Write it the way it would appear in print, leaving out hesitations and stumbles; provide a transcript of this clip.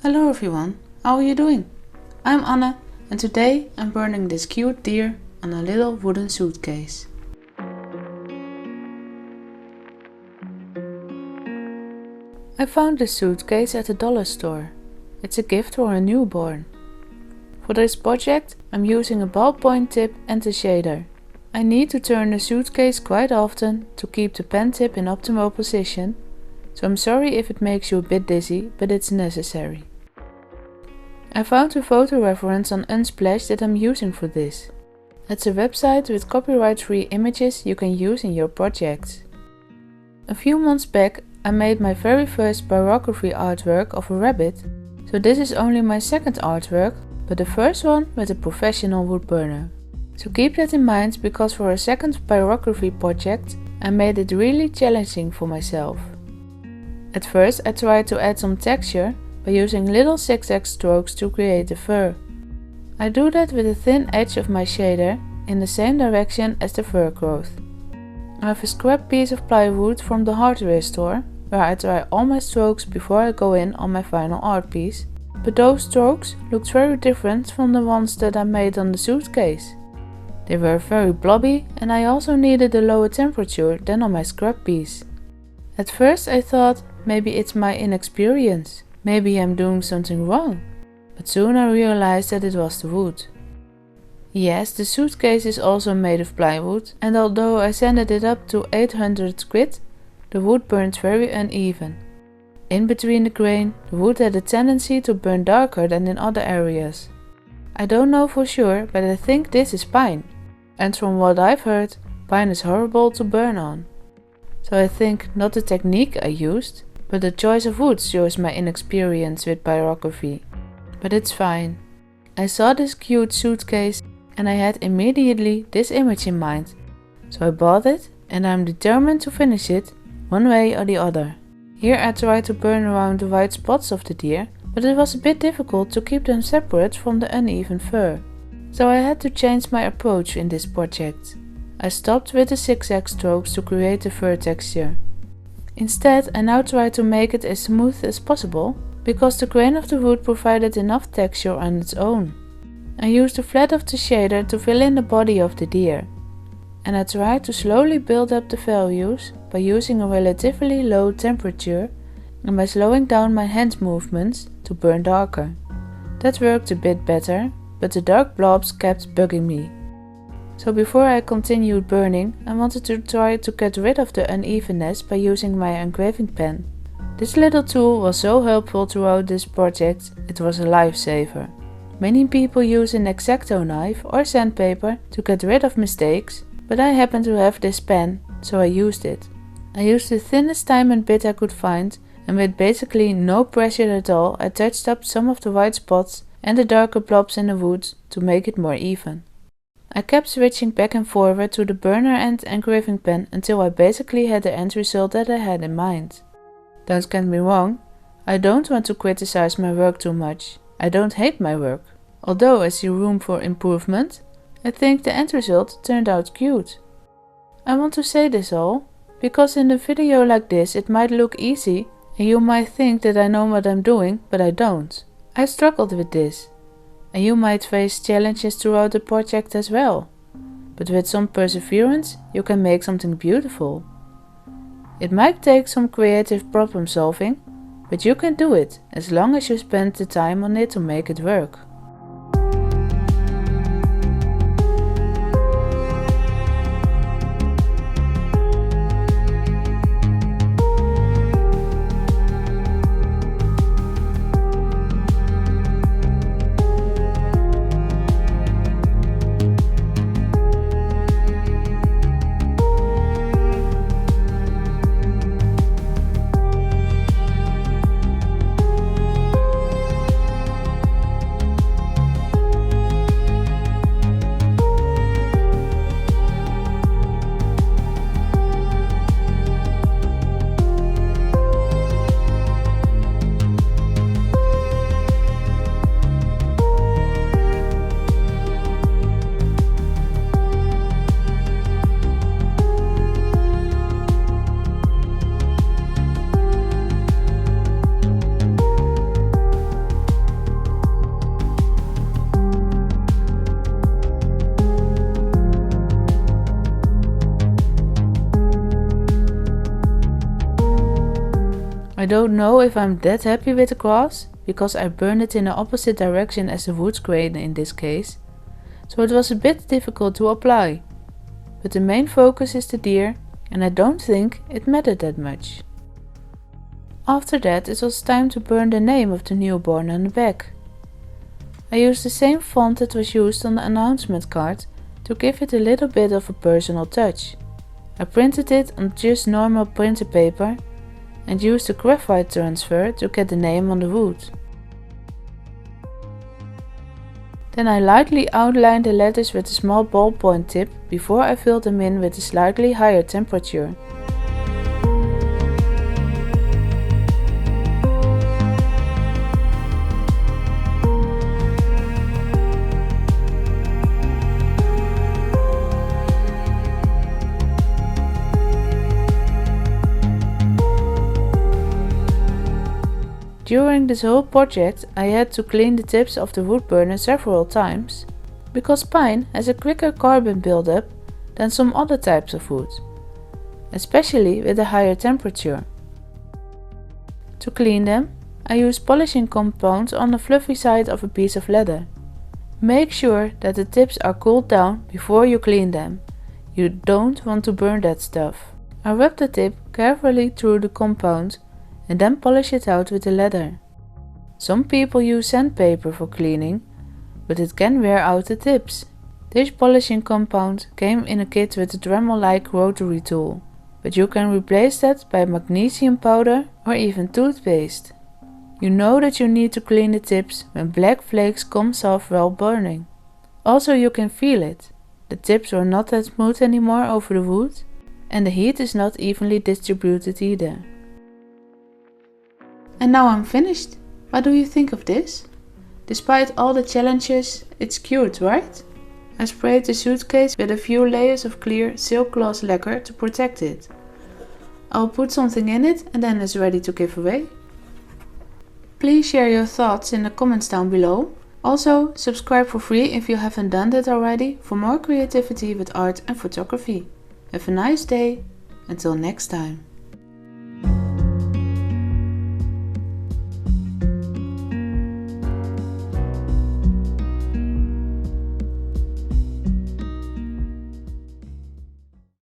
Hello everyone, how are you doing? I'm Anna and today I'm burning this cute deer on a little wooden suitcase. I found this suitcase at the dollar store. It's a gift for a newborn. For this project I'm using a ballpoint tip and a shader. I need to turn the suitcase quite often to keep the pen tip in optimal position, so I'm sorry if it makes you a bit dizzy, but it's necessary. I found a photo reference on Unsplash that I'm using for this. It's a website with copyright-free images you can use in your projects. A few months back I made my very first pyrography artwork of a rabbit, so this is only my second artwork, but the first one with a professional wood burner. So keep that in mind, because for a second pyrography project I made it really challenging for myself. At first I tried to add some texture by using little zigzag strokes to create the fur. I do that with the thin edge of my shader in the same direction as the fur growth. I have a scrap piece of plywood from the hardware store where I try all my strokes before I go in on my final art piece, but those strokes looked very different from the ones that I made on the suitcase. They were very blobby and I also needed a lower temperature than on my scrap piece. At first I thought maybe it's my inexperience, maybe I'm doing something wrong, but soon I realized that it was the wood. Yes, the suitcase is also made of plywood, and although I sanded it up to 800 grit, the wood burned very uneven. In between the grain, the wood had a tendency to burn darker than in other areas. I don't know for sure, but I think this is pine. And from what I've heard, pine is horrible to burn on. So I think not the technique I used, but the choice of wood shows my inexperience with pyrography. But it's fine. I saw this cute suitcase and I had immediately this image in mind. So I bought it and I'm determined to finish it, one way or the other. Here I tried to burn around the white spots of the deer, but it was a bit difficult to keep them separate from the uneven fur. So I had to change my approach in this project. I stopped with the zigzag strokes to create the fur texture. Instead, I now try to make it as smooth as possible, because the grain of the wood provided enough texture on its own. I used the flat of the shader to fill in the body of the deer, and I tried to slowly build up the values by using a relatively low temperature and by slowing down my hand movements to burn darker. That worked a bit better, but the dark blobs kept bugging me. So before I continued burning, I wanted to try to get rid of the unevenness by using my engraving pen. This little tool was so helpful throughout this project, it was a lifesaver. Many people use an X-Acto knife or sandpaper to get rid of mistakes, but I happen to have this pen, so I used it. I used the thinnest diamond bit I could find, and with basically no pressure at all I touched up some of the white spots and the darker blobs in the wood to make it more even. I kept switching back and forward to the burner and engraving pen until I basically had the end result that I had in mind. Don't get me wrong, I don't want to criticize my work too much. I don't hate my work. Although I see room for improvement, I think the end result turned out cute. I want to say this all, because in a video like this it might look easy and you might think that I know what I'm doing, but I don't. I struggled with this. And you might face challenges throughout the project as well. But with some perseverance, you can make something beautiful. It might take some creative problem solving, but you can do it as long as you spend the time on it to make it work. I don't know if I'm that happy with the grass, because I burned it in the opposite direction as the wood grain in this case, so it was a bit difficult to apply. But the main focus is the deer, and I don't think it mattered that much. After that, it was time to burn the name of the newborn on the back. I used the same font that was used on the announcement card to give it a little bit of a personal touch. I printed it on just normal printer paper and used a graphite transfer to get the name on the wood. Then I lightly outlined the letters with a small ballpoint tip before I filled them in with a slightly higher temperature. During this whole project I had to clean the tips of the wood burner several times, because pine has a quicker carbon buildup than some other types of wood, especially with a higher temperature. To clean them, I use polishing compound on the fluffy side of a piece of leather. Make sure that the tips are cooled down before you clean them. You don't want to burn that stuff. I rub the tip carefully through the compound and then polish it out with the leather. Some people use sandpaper for cleaning, but it can wear out the tips. This polishing compound came in a kit with a Dremel-like rotary tool, but you can replace that by magnesium powder or even toothpaste. You know that you need to clean the tips when black flakes comes off while burning. Also, you can feel it. The tips are not that smooth anymore over the wood, and the heat is not evenly distributed either. And now I'm finished. What do you think of this? Despite all the challenges, it's cute, right? I sprayed the suitcase with a few layers of clear silk gloss lacquer to protect it. I'll put something in it and then it's ready to give away. Please share your thoughts in the comments down below. Also, subscribe for free if you haven't done that already for more creativity with art and photography. Have a nice day. Until next time.